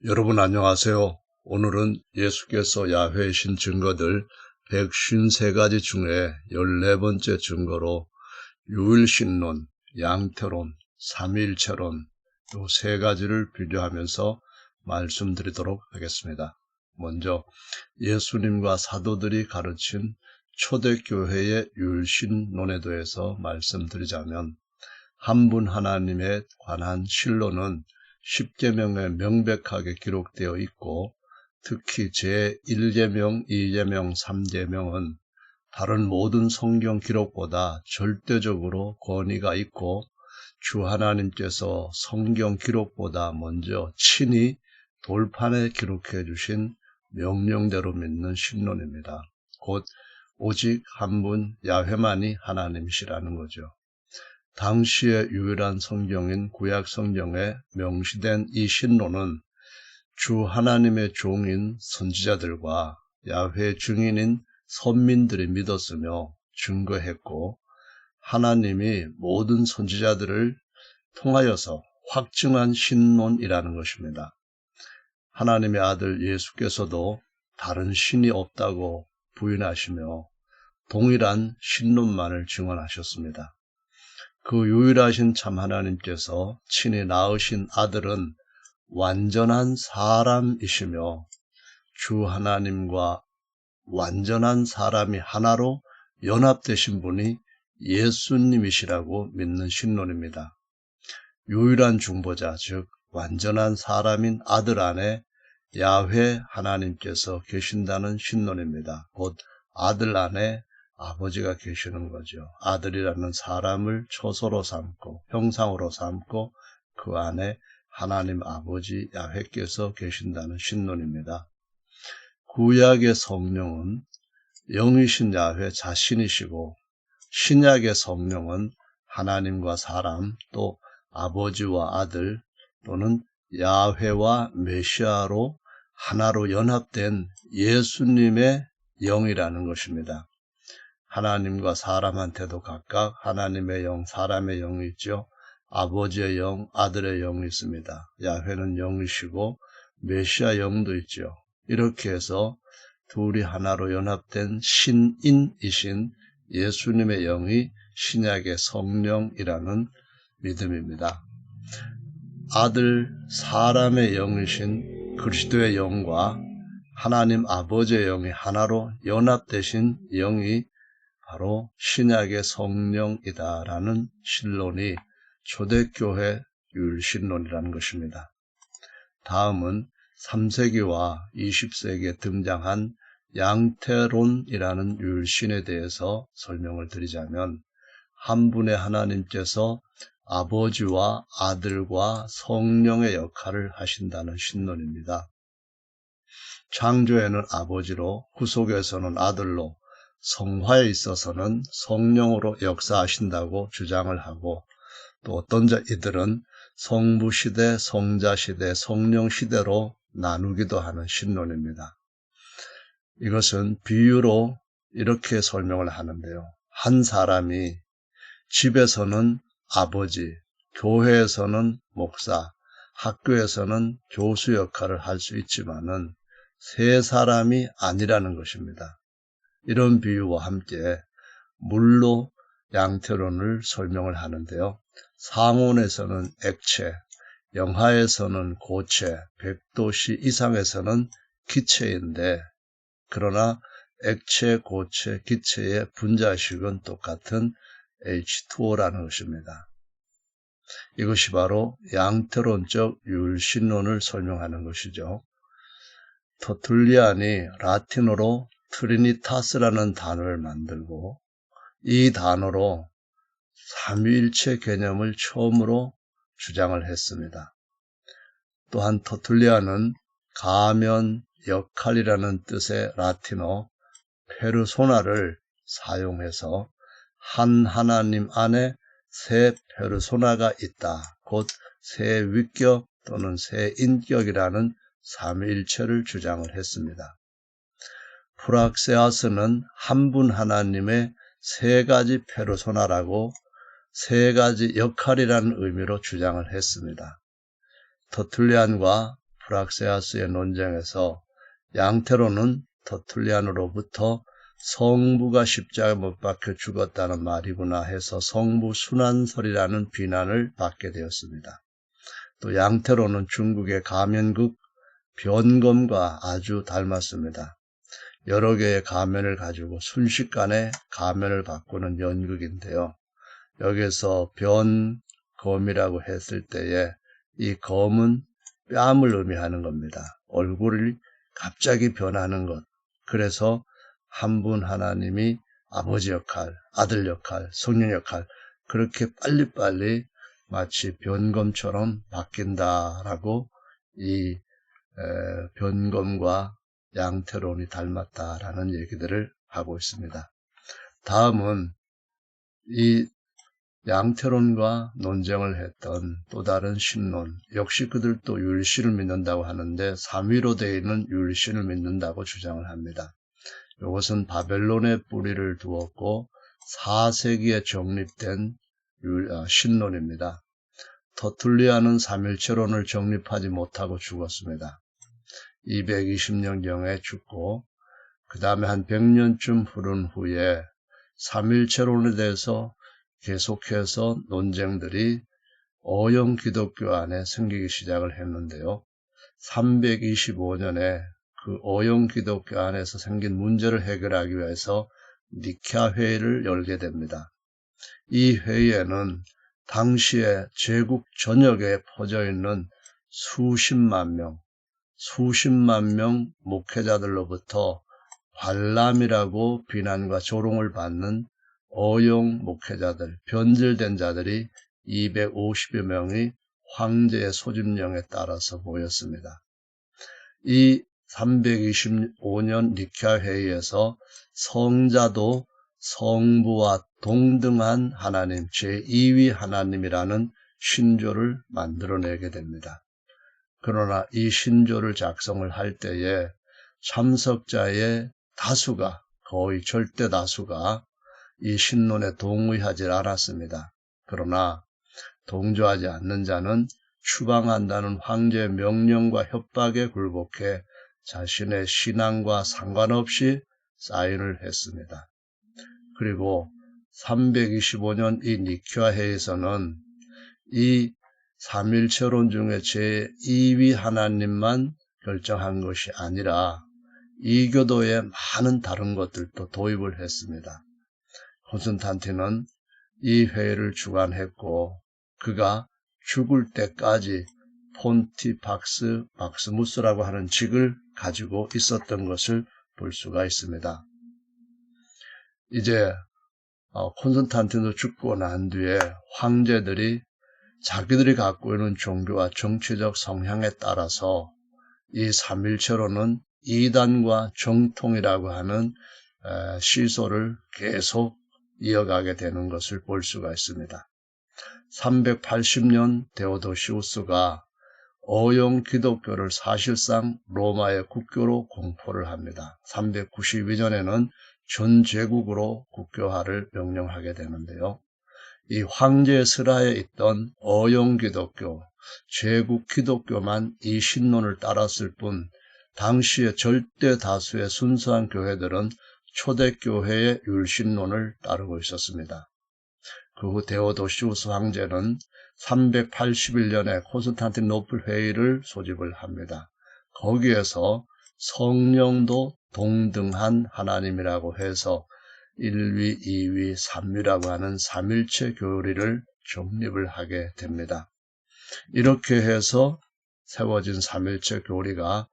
여러분 안녕하세요. 오늘은 예수께서 야훼이신 증거들 153가지 중에 14번째 증거로 유일신론, 양태론, 삼위일체론 이 세 가지를 비교하면서 말씀드리도록 하겠습니다. 먼저 예수님과 사도들이 가르친 초대교회의 유일신론에 대해서 말씀드리자면 한 분 하나님에 관한 신론은 십계명에 명백하게 기록되어 있고 특히 제1계명, 2계명, 3계명은 다른 모든 성경 기록보다 절대적으로 권위가 있고 주 하나님께서 성경 기록보다 먼저 친히 돌판에 기록해 주신 명령대로 믿는 신론입니다. 곧 오직 한 분 야훼만이 하나님이시라는 거죠. 당시의 유일한 성경인 구약 성경에 명시된 이 신론은 주 하나님의 종인 선지자들과 야훼 증인인 선민들이 믿었으며 증거했고 하나님이 모든 선지자들을 통하여서 확증한 신론이라는 것입니다. 하나님의 아들 예수께서도 다른 신이 없다고 부인하시며 동일한 신론만을 증언하셨습니다. 그 유일하신 참 하나님께서 친히 낳으신 아들은 완전한 사람이시며 주 하나님과 완전한 사람이 하나로 연합되신 분이 예수님이시라고 믿는 신론입니다. 유일한 중보자, 즉 완전한 사람인 아들 안에 야훼 하나님께서 계신다는 신론입니다. 곧 아들 안에 아버지가 계시는 거죠. 아들이라는 사람을 초소로 삼고 형상으로 삼고 그 안에 하나님 아버지 야훼께서 계신다는 신론입니다. 구약의 성령은 영이신 야훼 자신이시고 신약의 성령은 하나님과 사람 또 아버지와 아들 또는 야훼와 메시아로 하나로 연합된 예수님의 영이라는 것입니다. 하나님과 사람한테도 각각 하나님의 영, 사람의 영이 있죠. 아버지의 영, 아들의 영이 있습니다. 야훼는 영이시고 메시아 영도 있죠. 이렇게 해서 둘이 하나로 연합된 신인이신 예수님의 영이 신약의 성령이라는 믿음입니다. 아들 사람의 영이신 그리스도의 영과 하나님 아버지의 영이 하나로 연합되신 영이 바로 신약의 성령이다라는 신론이 초대교회 유일신론이라는 것입니다. 다음은 3세기와 20세기에 등장한 양태론이라는 유일신에 대해서 설명을 드리자면 한 분의 하나님께서 아버지와 아들과 성령의 역할을 하신다는 신론입니다. 창조에는 아버지로, 후속에서는 아들로, 성화에 있어서는 성령으로 역사하신다고 주장을 하고 또 어떤 이들은 성부시대, 성자시대, 성령시대로 나누기도 하는 신론입니다. 이것은 비유로 이렇게 설명을 하는데요. 한 사람이 집에서는 아버지, 교회에서는 목사, 학교에서는 교수 역할을 할 수 있지만은 세 사람이 아니라는 것입니다. 이런 비유와 함께 물로 양태론을 설명을 하는데요. 상온에서는 액체, 영하에서는 고체, 100도씨 이상에서는 기체인데 그러나 액체, 고체, 기체의 분자식은 똑같은 H2O라는 것입니다. 이것이 바로 양태론적 유일신론을 설명하는 것이죠. 터툴리안이 라틴어로 트리니타스라는 단어를 만들고 이 단어로 삼위일체 개념을 처음으로 주장을 했습니다. 또한 터툴리안은 가면, 역할이라는 뜻의 라틴어 페르소나를 사용해서 한 하나님 안에 세 페르소나가 있다. 곧 세 위격 또는 세 인격이라는 삼위일체를 주장을 했습니다. 프락세아스는 한 분 하나님의 세 가지 페르소나라고 세 가지 역할이라는 의미로 주장을 했습니다. 터툴리안과 프락세아스의 논쟁에서 양테론은 터툴리안으로부터 성부가 십자가에 못 박혀 죽었다는 말이구나 해서 성부순환설이라는 비난을 받게 되었습니다. 또 양테론은 중국의 가면극 변검과 아주 닮았습니다. 여러 개의 가면을 가지고 순식간에 가면을 바꾸는 연극인데요. 여기서 변검이라고 했을 때에 이 검은 뺨을 의미하는 겁니다. 얼굴이 갑자기 변하는 것. 그래서 한 분 하나님이 아버지 역할, 아들 역할, 성령 역할 그렇게 빨리빨리 마치 변검처럼 바뀐다라고 이 변검과 양테론이 닮았다라는 얘기들을 하고 있습니다. 다음은 이 양테론과 논쟁을 했던 또 다른 신론, 역시 그들도 율신을 믿는다고 하는데 삼위로 되어 있는 율신을 믿는다고 주장을 합니다. 이것은 바벨론에 뿌리를 두었고 4세기에 정립된 신론입니다. 터툴리안은 삼일체론을 정립하지 못하고 죽었습니다. 220년경에 죽고 그 다음에 한 100년쯤 흐른 후에 삼일체론에 대해서 계속해서 논쟁들이 어영 기독교 안에 생기기 시작을 했는데요. 325년에 그 어영 기독교 안에서 생긴 문제를 해결하기 위해서 니케아 회의를 열게 됩니다. 이 회의에는 당시에 제국 전역에 퍼져 있는 수십만 명 목회자들로부터 발람이라고 비난과 조롱을 받는 어용 목회자들, 변질된 자들이 250여 명이 황제의 소집령에 따라서 모였습니다. 이 325년 니케아 회의에서 성자도 성부와 동등한 하나님, 제2위 하나님이라는 신조를 만들어내게 됩니다. 그러나 이 신조를 작성을 할 때에 참석자의 다수가, 거의 절대 다수가 이 신론에 동의하지 않았습니다. 그러나 동조하지 않는 자는 추방한다는 황제의 명령과 협박에 굴복해 자신의 신앙과 상관없이 사인을 했습니다. 그리고 325년 이 니케아 회의에서는 이 삼일체론 중에 제2위 하나님만 결정한 것이 아니라 이교도의 많은 다른 것들도 도입을 했습니다. 콘스탄틴은 이 회의를 주관했고 그가 죽을 때까지 폰티팍스 막스무스라고 하는 직을 가지고 있었던 것을 볼 수가 있습니다. 이제 콘스탄틴도 죽고 난 뒤에 황제들이 자기들이 갖고 있는 종교와 정치적 성향에 따라서 이 삼일체론은 이단과 정통이라고 하는 시소를 계속 이어가게 되는 것을 볼 수가 있습니다. 380년 데오도시우스가 어용 기독교를 사실상 로마의 국교로 공포를 합니다. 392년에는 전 제국으로 국교화를 명령하게 되는데요. 이 황제 슬하에 있던 어용 기독교, 제국 기독교만 이 신론을 따랐을 뿐 당시의 절대 다수의 순수한 교회들은 초대교회의 율신론을 따르고 있었습니다. 그 후 데오도시우스 황제는 381년에 콘스탄티노플 회의를 소집을 합니다. 거기에서 성령도 동등한 하나님이라고 해서 1위, 2위, 3위라고 하는 삼일체 교리를 정립을 하게 됩니다. 이렇게 해서 세워진 삼일체 교리가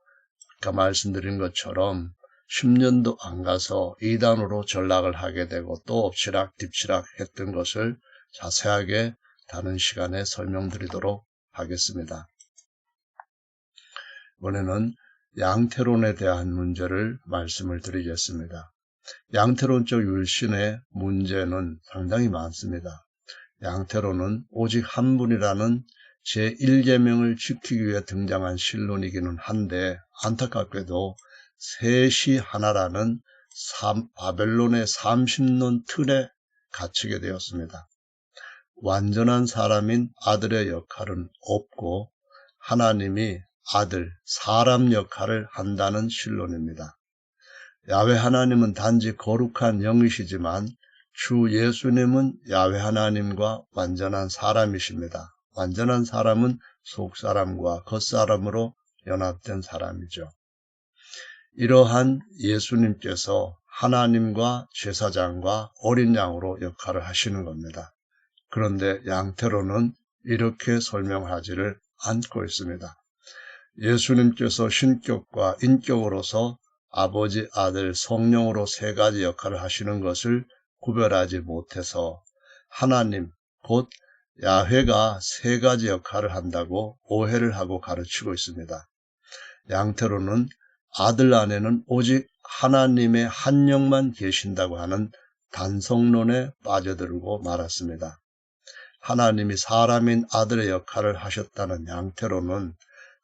아까 말씀드린 것처럼 10년도 안 가서 이단으로 전락을 하게 되고 또 엎치락 뒤치락 했던 것을 자세하게 다른 시간에 설명드리도록 하겠습니다. 이번에는 양테론에 대한 문제를 말씀을 드리겠습니다. 양테론적 율신의 문제는 상당히 많습니다. 양테론은 오직 한 분이라는 제1계명을 지키기 위해 등장한 신론이기는 한데 안타깝게도 셋이 하나라는 바벨론의 삼신론 틀에 갇히게 되었습니다. 완전한 사람인 아들의 역할은 없고 하나님이 아들, 사람 역할을 한다는 신론입니다. 야훼 하나님은 단지 거룩한 영이시지만 주 예수님은 야훼 하나님과 완전한 사람이십니다. 완전한 사람은 속사람과 겉사람으로 연합된 사람이죠. 이러한 예수님께서 하나님과 제사장과 어린 양으로 역할을 하시는 겁니다. 그런데 양태로는 이렇게 설명하지를 않고 있습니다. 예수님께서 신격과 인격으로서 아버지, 아들, 성령으로 세 가지 역할을 하시는 것을 구별하지 못해서 하나님, 곧 야훼가 세 가지 역할을 한다고 오해를 하고 가르치고 있습니다. 양태로는 아들 안에는 오직 하나님의 한 영만 계신다고 하는 단성론에 빠져들고 말았습니다. 하나님이 사람인 아들의 역할을 하셨다는 양태로는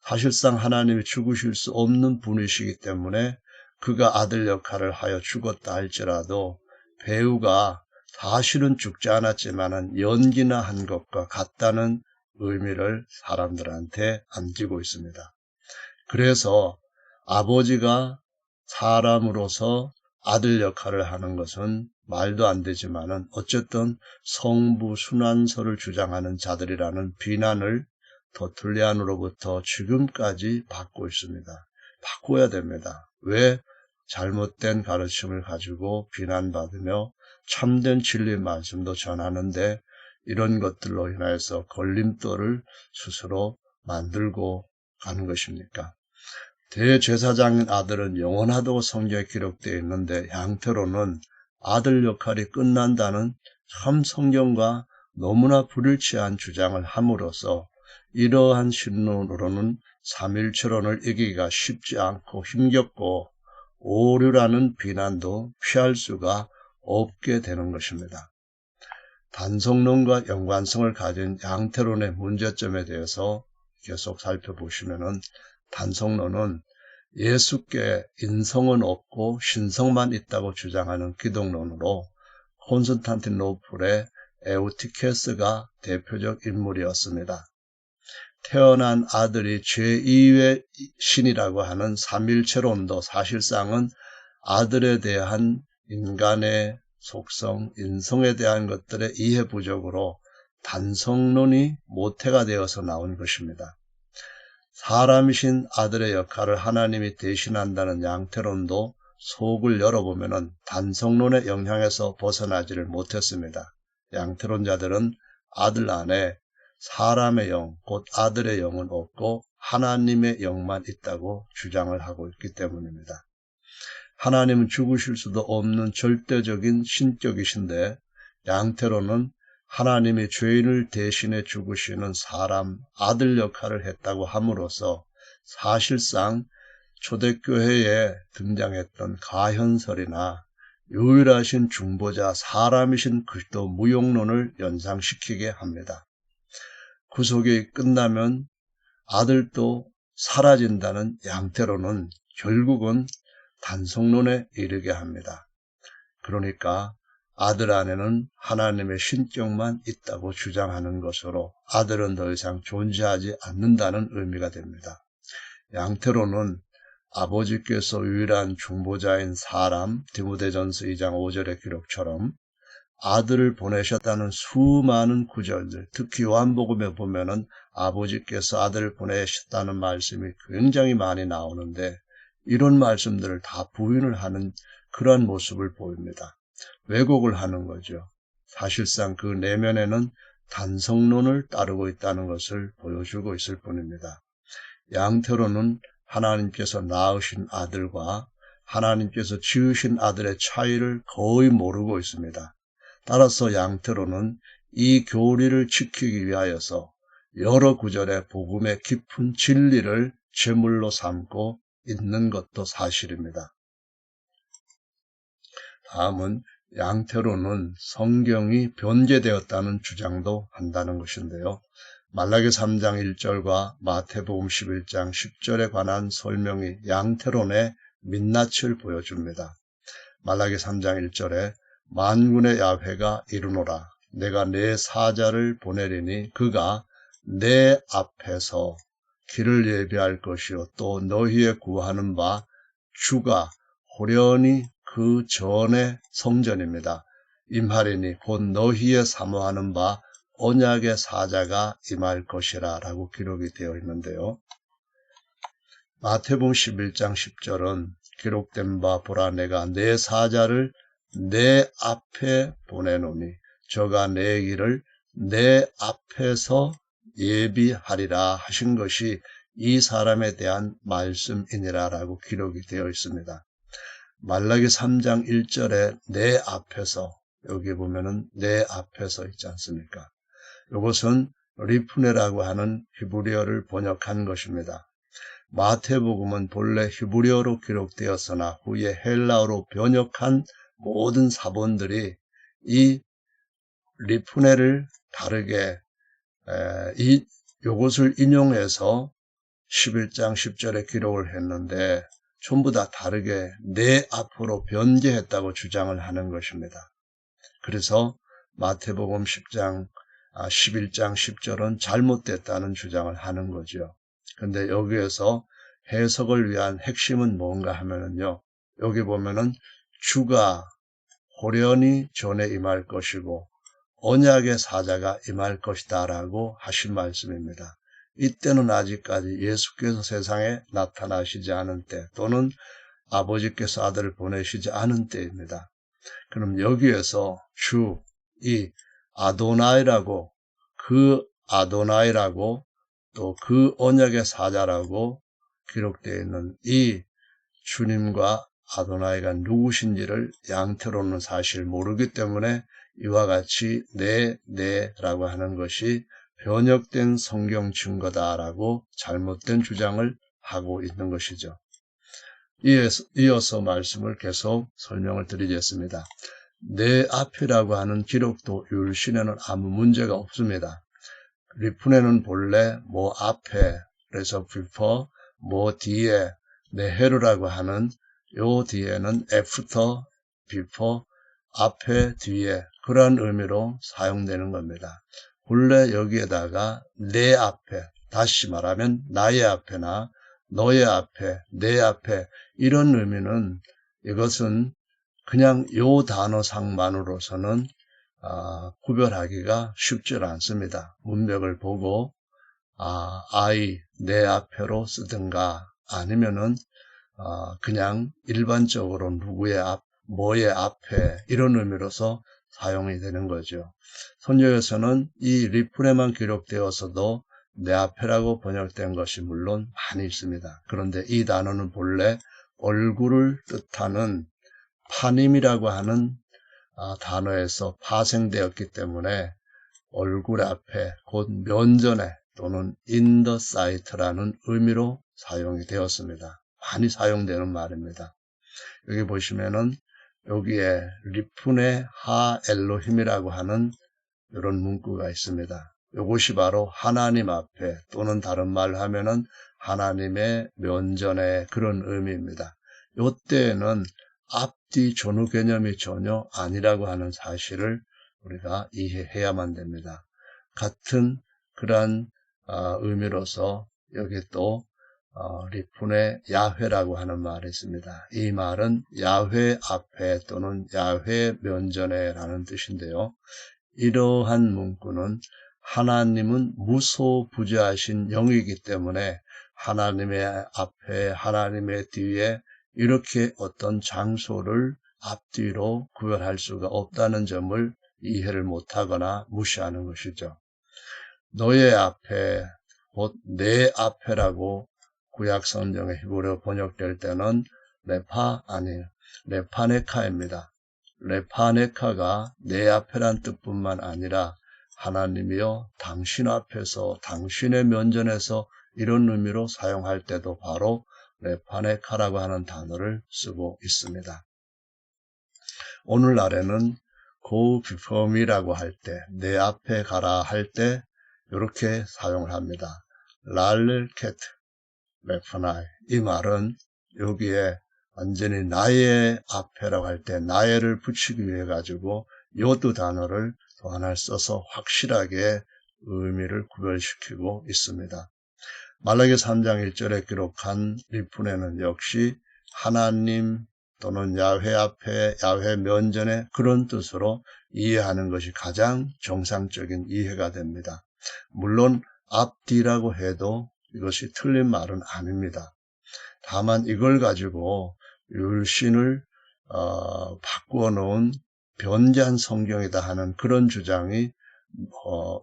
사실상 하나님이 죽으실 수 없는 분이시기 때문에 그가 아들 역할을 하여 죽었다 할지라도 배우가 사실은 죽지 않았지만은 연기나 한 것과 같다는 의미를 사람들한테 안기고 있습니다. 그래서 아버지가 사람으로서 아들 역할을 하는 것은 말도 안 되지만은 어쨌든 성부 순환설을 주장하는 자들이라는 비난을 터툴리안으로부터 지금까지 받고 있습니다. 바꿔야 됩니다. 왜 잘못된 가르침을 가지고 비난받으며 참된 진리 말씀도 전하는데 이런 것들로 인해서 걸림돌을 스스로 만들고 가는 것입니까? 대제사장인 아들은 영원하다고 성경에 기록되어 있는데 양태로는 아들 역할이 끝난다는 참 성경과 너무나 불일치한 주장을 함으로써 이러한 신론으로는 삼일체론을 이기기가 쉽지 않고 힘겹고 오류라는 비난도 피할 수가 없게 되는 것입니다. 단성론과 연관성을 가진 양태론의 문제점에 대해서 계속 살펴보시면은 단성론은 예수께 인성은 없고 신성만 있다고 주장하는 기독론으로 콘스탄티노플의 에우티케스가 대표적 인물이었습니다. 태어난 아들이 제2의 신이라고 하는 삼일체론도 사실상은 아들에 대한 인간의 속성, 인성에 대한 것들의 이해 부족으로 단성론이 모태가 되어서 나온 것입니다. 사람이신 아들의 역할을 하나님이 대신한다는 양태론도 속을 열어보면 단성론의 영향에서 벗어나지를 못했습니다. 양태론자들은 아들 안에 사람의 영, 곧 아들의 영은 없고 하나님의 영만 있다고 주장을 하고 있기 때문입니다. 하나님은 죽으실 수도 없는 절대적인 신격이신데 양태로는 하나님이 죄인을 대신해 죽으시는 사람, 아들 역할을 했다고 함으로써 사실상 초대교회에 등장했던 가현설이나 유일하신 중보자 사람이신 그리스도 무용론을 연상시키게 합니다. 구속이 끝나면 아들도 사라진다는 양태로는 결국은 단성론에 이르게 합니다. 그러니까 아들 안에는 하나님의 신격만 있다고 주장하는 것으로 아들은 더 이상 존재하지 않는다는 의미가 됩니다. 양태로는 아버지께서 유일한 중보자인 사람, 디모데전서 2장 5절의 기록처럼 아들을 보내셨다는 수많은 구절들, 특히 요한복음에 보면은 아버지께서 아들을 보내셨다는 말씀이 굉장히 많이 나오는데 이런 말씀들을 다 부인을 하는 그러한 모습을 보입니다. 왜곡을 하는 거죠. 사실상 그 내면에는 단성론을 따르고 있다는 것을 보여주고 있을 뿐입니다. 양태로는 하나님께서 낳으신 아들과 하나님께서 지으신 아들의 차이를 거의 모르고 있습니다. 따라서 양태로는 이 교리를 지키기 위하여서 여러 구절의 복음의 깊은 진리를 제물로 삼고 있는 것도 사실입니다. 다음은 양태로는 성경이 변제되었다는 주장도 한다는 것인데요. 말라기 3장 1절과 마태복음 11장 10절에 관한 설명이 양태론의 민낯을 보여줍니다. 말라기 3장 1절에 만군의 야훼가 이르노라 내가 내 사자를 보내리니 그가 내 앞에서 길을 예비할 것이요 또 너희의 구하는 바 주가 호련히 그 전에 성전입니다. 임하리니 곧 너희의 사모하는 바 언약의 사자가 임할 것이라 라고 기록이 되어 있는데요. 마태복음 11장 10절은 기록된 바 보라 내가 내 사자를 내 앞에 보내노니 저가 내 길을 내 앞에서 예비하리라 하신 것이 이 사람에 대한 말씀이니라 라고 기록이 되어 있습니다. 말라기 3장 1절에 내 앞에서 여기 보면은 내 앞에서 있지 않습니까? 이것은 리프네라고 하는 히브리어를 번역한 것입니다. 마태복음은 본래 히브리어로 기록되었으나 후에 헬라어로 번역한 모든 사본들이 이 리프네를 다르게 이것을 인용해서 11장 10절에 기록을 했는데 전부 다 다르게 내 앞으로 변개했다고 주장을 하는 것입니다. 그래서 마태복음 11장 10절은 잘못됐다는 주장을 하는 거죠. 근데 여기에서 해석을 위한 핵심은 뭔가 하면은요. 여기 보면은 주가 호련히 전에 임할 것이고 언약의 사자가 임할 것이다 라고 하신 말씀입니다. 이때는 아직까지 예수께서 세상에 나타나시지 않은 때 또는 아버지께서 아들을 보내시지 않은 때입니다. 그럼 여기에서 주, 이 아도나이라고 그 아도나이라고 또 그 언약의 사자라고 기록되어 있는 이 주님과 아도나이가 누구신지를 양태로는 사실 모르기 때문에 이와 같이 네라고 하는 것이 번역된 성경 증거다라고 잘못된 주장을 하고 있는 것이죠. 이어서 말씀을 계속 설명을 드리겠습니다. 내 앞이라고 하는 기록도 율신에는 아무 문제가 없습니다. 리프네는 본래 뭐 앞에 그래서 before 뭐 뒤에 네헤르라고 하는 요 뒤에는 after, before 앞에 뒤에 그런 의미로 사용되는 겁니다. 본래 여기에다가 내 앞에 다시 말하면 나의 앞에나 너의 앞에 내 앞에 이런 의미는 이것은 그냥 요 단어상만으로서는 구별하기가 쉽지 않습니다. 문맥을 보고 I 내 앞에로 쓰든가 아니면은 그냥 일반적으로 누구의 앞, 뭐의 앞에 이런 의미로서 사용이 되는 거죠. 선조에서는 이 리프네만 기록되어서도 내 앞에라고 번역된 것이 물론 많이 있습니다. 그런데 이 단어는 본래 얼굴을 뜻하는 파님이라고 하는 단어에서 파생되었기 때문에 얼굴 앞에 곧 면전에 또는 in the sight라는 의미로 사용이 되었습니다. 많이 사용되는 말입니다. 여기 보시면은 여기에 리프네 하 엘로힘이라고 하는 이런 문구가 있습니다. 이것이 바로 하나님 앞에 또는 다른 말로 하면은 하나님의 면전에 그런 의미입니다. 이때에는 앞뒤 전후 개념이 전혀 아니라고 하는 사실을 우리가 이해해야만 됩니다. 같은 그러한 의미로서 여기 또 리프네 야훼라고 하는 말이 있습니다. 이 말은 야훼 앞에 또는 야훼 면전에 라는 뜻인데요. 이러한 문구는 하나님은 무소부재하신 영이기 때문에 하나님의 앞에 하나님의 뒤에 이렇게 어떤 장소를 앞뒤로 구별할 수가 없다는 점을 이해를 못하거나 무시하는 것이죠. 너의 앞에 곧 내 앞에라고 구약성경의 히브리어 번역될 때는 레파네카입니다. 레파네카가 내 앞에란 뜻뿐만 아니라 하나님이여 당신 앞에서 당신의 면전에서 이런 의미로 사용할 때도 바로 레파네카라고 하는 단어를 쓰고 있습니다. 오늘날에는 go before me라고 할 때, 내 앞에 가라 할 때 이렇게 사용을 합니다. 랄르케트 레파나이 이 말은 여기에 완전히 나의 앞에라고 할 때 나의를 붙이기 위해 가지고 요두 단어를 또 하나 써서 확실하게 의미를 구별시키고 있습니다. 말라기 3장 1절에 기록한 리프네는 역시 하나님 또는 야훼 앞에 야훼 면전에 그런 뜻으로 이해하는 것이 가장 정상적인 이해가 됩니다. 물론 앞뒤라고 해도 이것이 틀린 말은 아닙니다. 다만 이걸 가지고 율신을 바꾸어 놓은 변제한 성경이다 하는 그런 주장이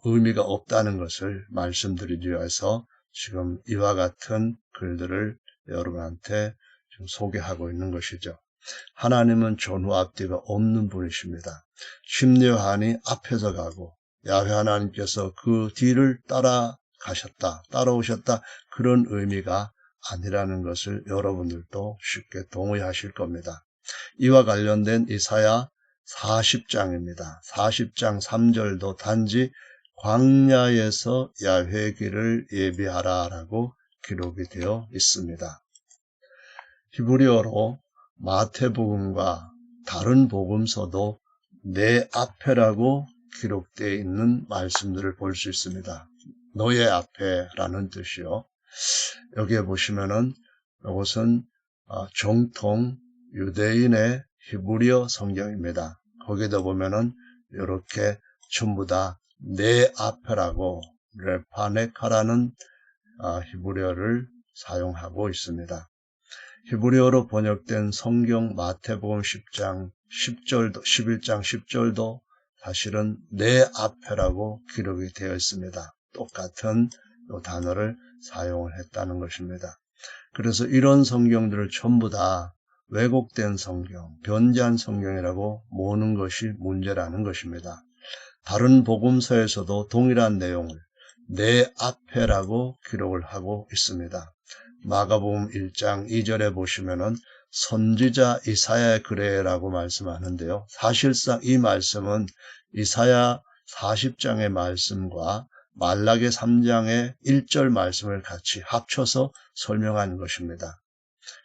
의미가 없다는 것을 말씀드리기 위해서 지금 이와 같은 글들을 여러분한테 지금 소개하고 있는 것이죠. 하나님은 전후 앞뒤가 없는 분이십니다. 심려하니 앞에서 가고 야훼 하나님께서 그 뒤를 따라오셨다 그런 의미가 아니라는 것을 여러분들도 쉽게 동의하실 겁니다. 이와 관련된 이사야 40장입니다. 40장 3절도 단지 광야에서 야훼의 길을 예비하라 라고 기록이 되어 있습니다. 히브리어로 마태복음과 다른 복음서도 내 앞에라고 기록되어 있는 말씀들을 볼 수 있습니다. 너의 앞에라는 뜻이요. 여기에 보시면은 이것은 정통 유대인의 히브리어 성경입니다. 거기다 보면은 이렇게 전부 다 내 앞에라고 레파네카라는 히브리어를 사용하고 있습니다. 히브리어로 번역된 성경 마태복음 10장 10절도 11장 10절도 사실은 내 앞에라고 기록이 되어 있습니다. 똑같은 이 단어를 사용을 했다는 것입니다. 그래서 이런 성경들을 전부 다 왜곡된 성경, 변제한 성경이라고 모으는 것이 문제라는 것입니다. 다른 복음서에서도 동일한 내용을 내 앞에라고 기록을 하고 있습니다. 마가복음 1장 2절에 보시면은 선지자 이사야의 글에라고 말씀하는데요. 사실상 이 말씀은 이사야 40장의 말씀과 말라기 3장의 1절 말씀을 같이 합쳐서 설명하는 것입니다.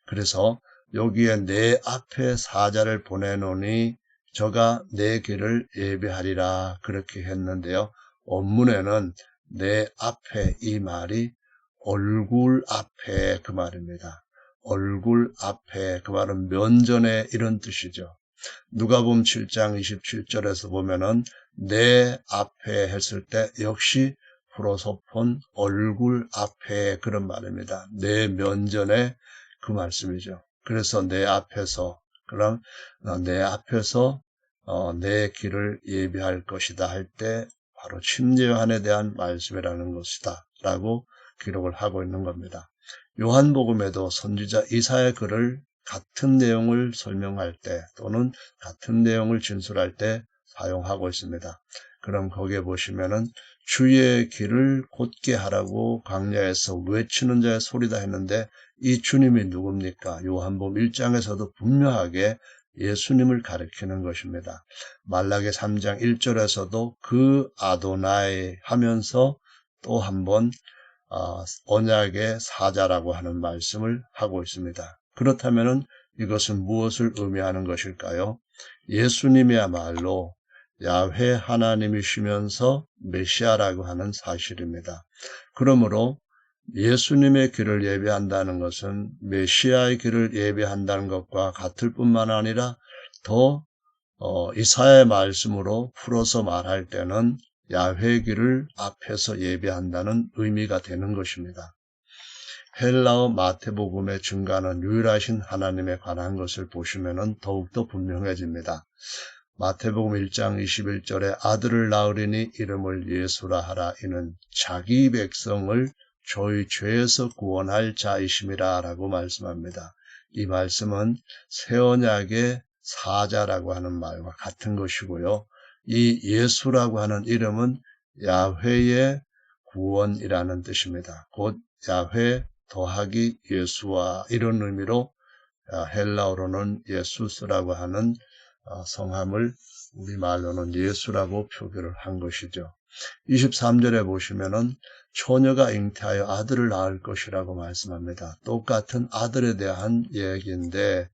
그래서 여기에 내 앞에 사자를 보내노니 저가 내 길을 예비하리라 그렇게 했는데요. 원문에는 내 앞에 이 말이 얼굴 앞에 그 말입니다. 얼굴 앞에 그 말은 면전에 이런 뜻이죠. 누가복음 7장 27절에서 보면은 내 앞에 했을 때 역시 프로소폰 얼굴 앞에 그런 말입니다. 내 면전에 그 말씀이죠. 그래서 내 앞에서 그럼 내 앞에서 내 길을 예비할 것이다 할 때 바로 침례요한에 대한 말씀이라는 것이다 라고 기록을 하고 있는 겁니다. 요한복음에도 선지자 이사야의 글을 같은 내용을 설명할 때 또는 같은 내용을 진술할 때 사용하고 있습니다. 그럼 거기에 보시면은 주의 길을 곧게 하라고 광야에서 외치는 자의 소리다 했는데 이 주님이 누굽니까? 요한복음 1장에서도 분명하게 예수님을 가리키는 것입니다. 말라기 3장 1절에서도 그 아도나이 하면서 또 한번 언약의 사자라고 하는 말씀을 하고 있습니다. 그렇다면 이것은 무엇을 의미하는 것일까요? 예수님이야말로 야훼 하나님이시면서 메시아라고 하는 사실입니다. 그러므로 예수님의 길을 예비한다는 것은 메시아의 길을 예비한다는 것과 같을 뿐만 아니라 더 이사야의 말씀으로 풀어서 말할 때는 야훼의 길을 앞에서 예비한다는 의미가 되는 것입니다. 헬라어 마태복음의 증가는 유일하신 하나님에 관한 것을 보시면 더욱더 분명해집니다. 마태복음 1장 21절에 아들을 낳으리니 이름을 예수라 하라. 이는 자기 백성을 저희 죄에서 구원할 자이심이라 라고 말씀합니다. 이 말씀은 새 언약의 사자라고 하는 말과 같은 것이고요. 이 예수라고 하는 이름은 야훼의 구원이라는 뜻입니다. 곧 야훼 더하기 예수와 이런 의미로 헬라어로는 예수스라고 하는 성함을 우리말로는 예수라고 표기를 한 것이죠. 23절에 보시면은 처녀가 잉태하여 아들을 낳을 것이라고 말씀합니다. 똑같은 아들에 대한 얘기인데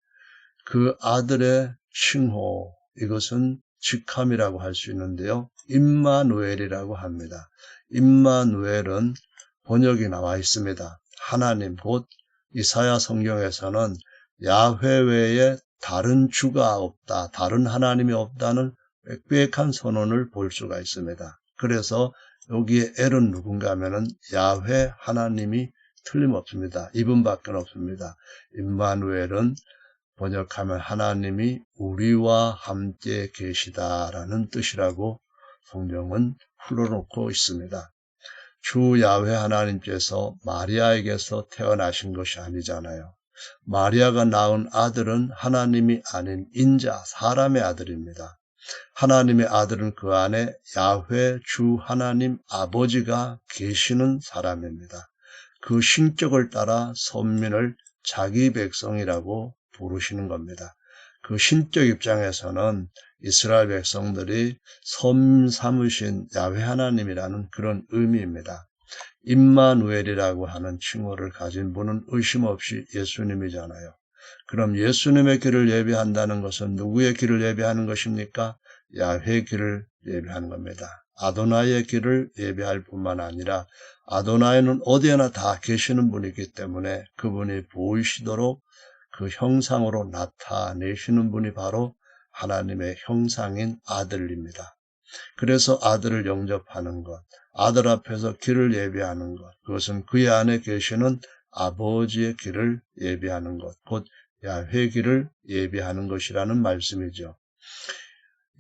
그 아들의 칭호 이것은 직함이라고 할 수 있는데요. 임마누엘이라고 합니다. 임마누엘은 번역이 나와 있습니다. 하나님 곧 이사야 성경에서는 야훼 외에 다른 주가 없다, 다른 하나님이 없다는 빽빽한 선언을 볼 수가 있습니다. 그래서 여기에 엘은 누군가 하면은 야훼 하나님이 틀림없습니다. 이분밖에 없습니다. 임마누엘은 번역하면 하나님이 우리와 함께 계시다라는 뜻이라고 성경은 풀어놓고 있습니다. 주 야훼 하나님께서 마리아에게서 태어나신 것이 아니잖아요. 마리아가 낳은 아들은 하나님이 아닌 인자, 사람의 아들입니다. 하나님의 아들은 그 안에 야훼 주 하나님 아버지가 계시는 사람입니다. 그 신격을 따라 선민을 자기 백성이라고 부르시는 겁니다. 그 신격 입장에서는 이스라엘 백성들이 섬 삼으신 야훼 하나님이라는 그런 의미입니다. 임마누엘이라고 하는 칭호를 가진 분은 의심 없이 예수님이잖아요. 그럼 예수님의 길을 예비한다는 것은 누구의 길을 예비하는 것입니까? 야훼 길을 예비하는 겁니다. 아도나이의 길을 예비할 뿐만 아니라 아도나이는 어디에나 다 계시는 분이기 때문에 그분이 보이시도록 그 형상으로 나타내시는 분이 바로 하나님의 형상인 아들입니다. 그래서 아들을 영접하는 것, 아들 앞에서 길을 예비하는 것, 그것은 그의 안에 계시는 아버지의 길을 예비하는 것, 곧 야훼 길을 예비하는 것이라는 말씀이죠.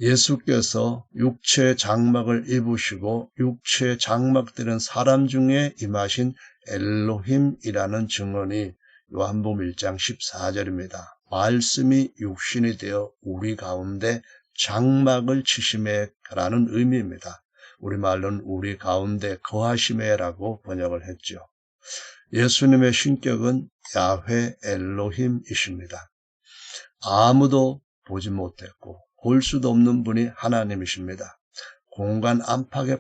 예수께서 육체의 장막을 입으시고 육체의 장막들은 사람 중에 임하신 엘로힘이라는 증언이 요한복음 1장 14절입니다. 말씀이 육신이 되어 우리 가운데 장막을 치심에라는 의미입니다. 우리말로는 우리 가운데 거하심에라고 번역을 했죠. 예수님의 신격은 야훼 엘로힘이십니다. 아무도 보지 못했고 볼 수도 없는 분이 하나님이십니다. 공간 안팎에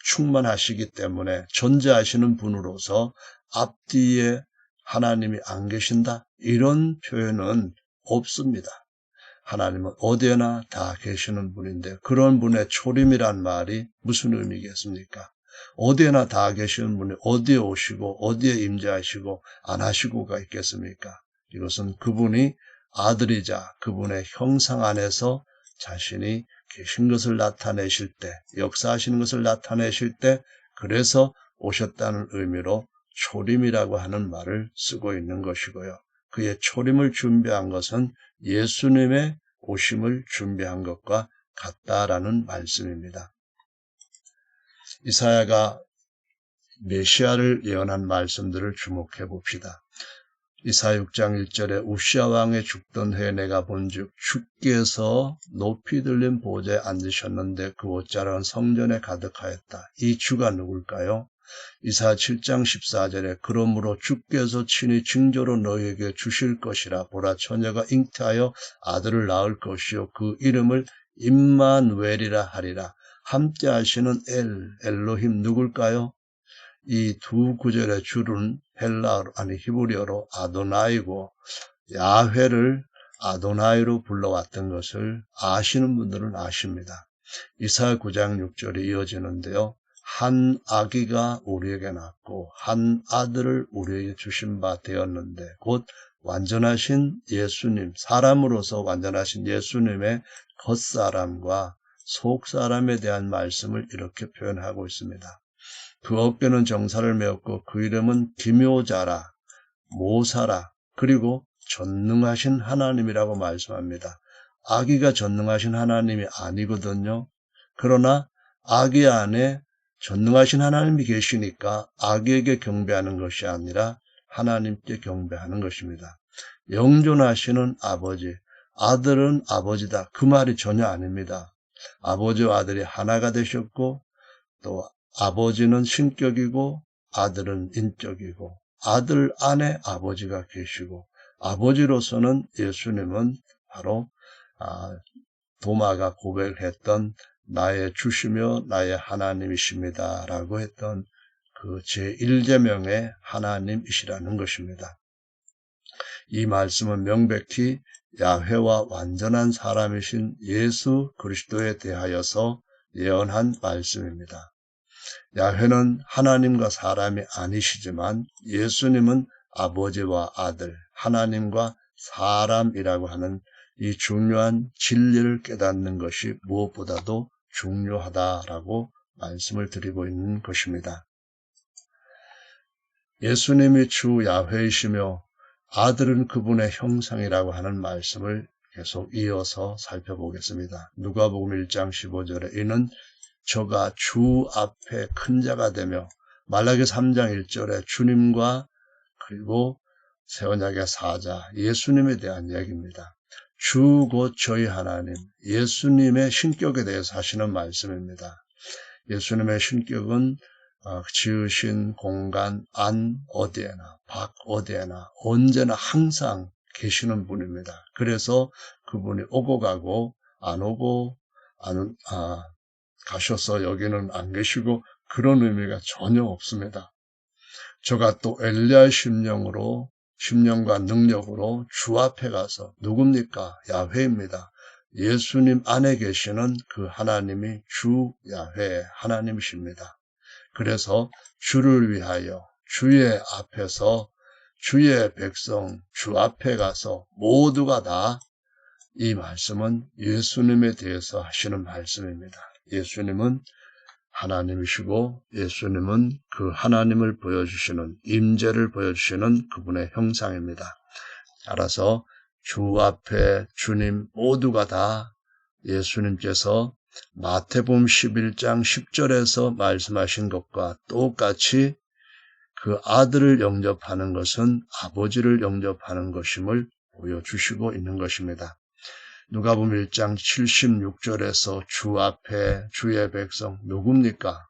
충만하시기 때문에 존재하시는 분으로서 앞뒤에 하나님이 안 계신다? 이런 표현은 없습니다. 하나님은 어디에나 다 계시는 분인데 그런 분의 초림이란 말이 무슨 의미겠습니까? 어디에나 다 계시는 분이 어디에 오시고 어디에 임재하시고 안 하시고가 있겠습니까? 이것은 그분이 아들이자 그분의 형상 안에서 자신이 계신 것을 나타내실 때, 역사하시는 것을 나타내실 때 그래서 오셨다는 의미로 초림이라고 하는 말을 쓰고 있는 것이고요. 그의 초림을 준비한 것은 예수님의 오심을 준비한 것과 같다라는 말씀입니다. 이사야가 메시아를 예언한 말씀들을 주목해 봅시다. 이사야 6장 1절에 우시아 왕의 죽던 해에 내가 본즉 주께서 높이 들린 보좌에 앉으셨는데 그 옷자락은 성전에 가득하였다. 이 주가 누굴까요? 이사야 7장 14절에 그러므로 주께서 친히 징조로 너희에게 주실 것이라. 보라 처녀가 잉태하여 아들을 낳을 것이요 그 이름을 임마누엘이라 하리라. 함께 하시는 엘로힘 누굴까요? 이 두 구절의 줄은 히브리어로 아도나이고 야훼를 아도나이로 불러왔던 것을 아시는 분들은 아십니다. 이사야 9장 6절이 이어지는데요. 한 아기가 우리에게 낳고 한 아들을 우리에게 주신 바 되었는데 곧 완전하신 예수님, 사람으로서 완전하신 예수님의 겉사람과 속사람에 대한 말씀을 이렇게 표현하고 있습니다. 그 어깨는 정사를 메었고 그 이름은 기묘자라, 모사라, 그리고 전능하신 하나님이라고 말씀합니다. 아기가 전능하신 하나님이 아니거든요. 그러나 아기 안에 전능하신 하나님이 계시니까 아기에게 경배하는 것이 아니라 하나님께 경배하는 것입니다. 영존하시는 아버지, 아들은 아버지다. 그 말이 전혀 아닙니다. 아버지와 아들이 하나가 되셨고 또 아버지는 신격이고 아들은 인격이고 아들 안에 아버지가 계시고 아버지로서는 예수님은 바로 도마가 고백했던 나의 주시며 나의 하나님이십니다 라고 했던 그 제1제명의 하나님이시라는 것입니다. 이 말씀은 명백히 야훼와 완전한 사람이신 예수 그리스도에 대하여서 예언한 말씀입니다. 야훼는 하나님과 사람이 아니시지만 예수님은 아버지와 아들, 하나님과 사람이라고 하는 이 중요한 진리를 깨닫는 것이 무엇보다도 중요하다라고 말씀을 드리고 있는 것입니다. 예수님이 주 야훼이시며 아들은 그분의 형상이라고 하는 말씀을 계속 이어서 살펴보겠습니다. 누가복음 1장 15절에 이는 저가 주 앞에 큰 자가 되며 말라기 3장 1절에 주님과 그리고 새 언약의 사자 예수님에 대한 얘기입니다. 주 곧 저희 하나님 예수님의 신격에 대해서 하시는 말씀입니다. 예수님의 신격은 지으신 공간 안 어디에나 밖 어디에나 언제나 항상 계시는 분입니다. 그래서 그분이 오고 가고 안 오고 가셔서 여기는 안 계시고 그런 의미가 전혀 없습니다. 저가 또 엘리야의 심령과 능력으로 주 앞에 가서 누굽니까? 야훼입니다. 예수님 안에 계시는 그 하나님이 주 야훼 하나님이십니다. 그래서 주를 위하여 주의 앞에서 주의 백성 주 앞에 가서 모두가 다 이 말씀은 예수님에 대해서 하시는 말씀입니다. 예수님은 하나님이시고 예수님은 그 하나님을 보여주시는 임재를 보여주시는 그분의 형상입니다. 따라서 주 앞에 주님 모두가 다 예수님께서 마태복음 11장 10절에서 말씀하신 것과 똑같이 그 아들을 영접하는 것은 아버지를 영접하는 것임을 보여주시고 있는 것입니다. 누가복음 1장 76절에서 주 앞에 주의 백성 누굽니까?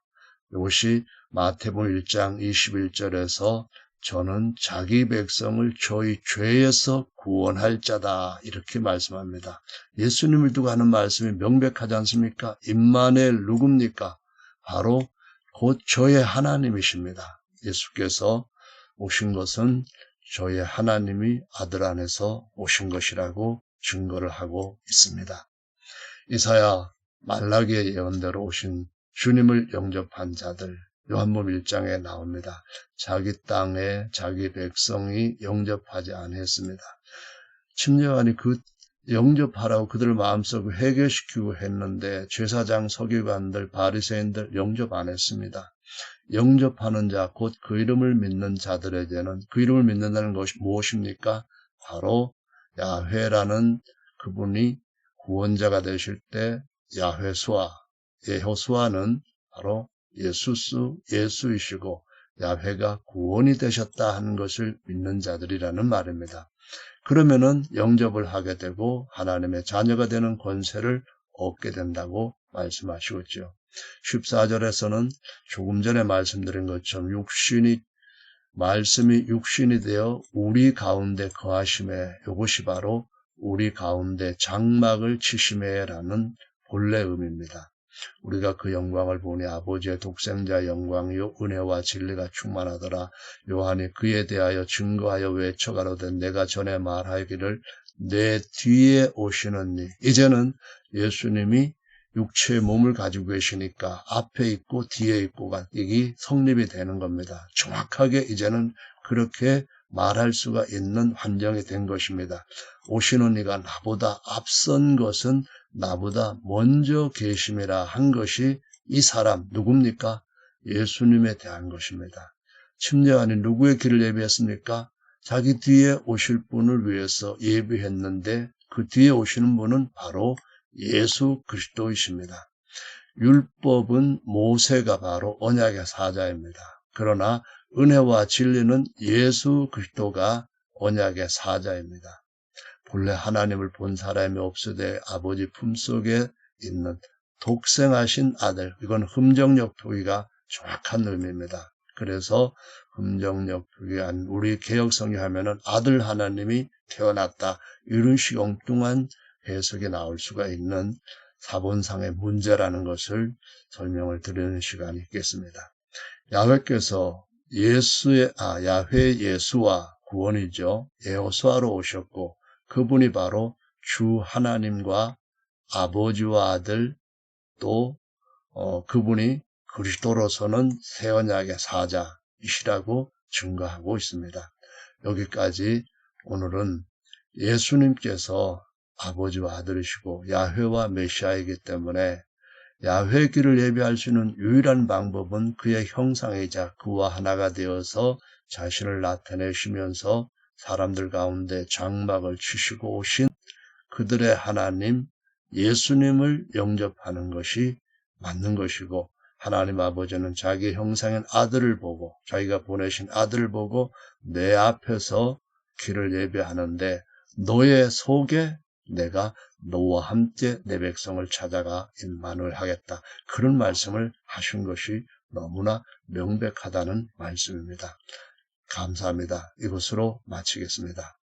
이것이 마태복음 1장 21절에서 저는 자기 백성을 저희 죄에서 구원할 자다 이렇게 말씀합니다. 예수님을 두고 하는 말씀이 명백하지 않습니까? 임마누엘 누굽니까? 바로 곧 저의 하나님이십니다. 예수께서 오신 것은 저의 하나님이 아들 안에서 오신 것이라고 증거를 하고 있습니다. 이사야 말라기의 예언대로 오신 주님을 영접한 자들 요한복음 1장에 나옵니다. 자기 땅에 자기 백성이 영접하지 않았습니다. 침례요한이 그 영접하라고 그들을 마음속에 회개시키고 했는데 제사장 서기관들 바리새인들 영접 안 했습니다. 영접하는 자 곧 그 이름을 믿는 자들에게는 그 이름을 믿는다는 것이 무엇입니까? 바로 야훼라는 그분이 구원자가 되실 때 야훼수아, 예호수아는 바로 예수이시고 야훼가 구원이 되셨다 하는 것을 믿는 자들이라는 말입니다. 그러면은 영접을 하게 되고 하나님의 자녀가 되는 권세를 얻게 된다고 말씀하시고 있죠. 14절에서는 조금 전에 말씀드린 것처럼 말씀이 육신이 되어 우리 가운데 거하심에 이것이 바로 우리 가운데 장막을 치심에라는 본래 의미입니다. 우리가 그 영광을 보니 아버지의 독생자 영광이요 은혜와 진리가 충만하더라. 요한이 그에 대하여 증거하여 외쳐가로되 내가 전에 말하기를 내 뒤에 오시느니 이제는 예수님이 육체의 몸을 가지고 계시니까 앞에 있고 뒤에 있고가 이게 성립이 되는 겁니다. 정확하게 이제는 그렇게 말할 수가 있는 환경이 된 것입니다. 오시는 이가 나보다 앞선 것은 나보다 먼저 계심이라 한 것이 이 사람 누굽니까? 예수님에 대한 것입니다. 침례요한이 누구의 길을 예비했습니까? 자기 뒤에 오실 분을 위해서 예비했는데 그 뒤에 오시는 분은 바로 예수 그리스도이십니다. 율법은 모세가 바로 언약의 사자입니다. 그러나 은혜와 진리는 예수 그리스도가 언약의 사자입니다. 본래 하나님을 본 사람이 없으되 아버지 품속에 있는 독생하신 아들, 이건 흠정역 표기가 정확한 의미입니다. 그래서 흠정역 표기한 우리 개역성에 하면은 아들 하나님이 태어났다 이런 식 엉뚱한 해석이 나올 수가 있는 사본상의 문제라는 것을 설명을 드리는 시간이 있겠습니다. 야훼께서 야훼 예수와 구원이죠. 예호수아로 오셨고 그분이 바로 주 하나님과 아버지와 아들 또 그분이 그리스도로서는 새 언약의 사자이시라고 증거하고 있습니다. 여기까지 오늘은 예수님께서 아버지와 아들이시고 야훼와 메시아이기 때문에 야훼의 길을 예비할 수 있는 유일한 방법은 그의 형상이자 그와 하나가 되어서 자신을 나타내시면서 사람들 가운데 장막을 치시고 오신 그들의 하나님 예수님을 영접하는 것이 맞는 것이고, 하나님 아버지는 자기 형상인 아들을 보고 자기가 보내신 아들을 보고 내 앞에서 길을 예배하는데 너의 속에 내가 너와 함께 내 백성을 찾아가 임마누엘 하겠다. 그런 말씀을 하신 것이 너무나 명백하다는 말씀입니다. 감사합니다. 이것으로 마치겠습니다.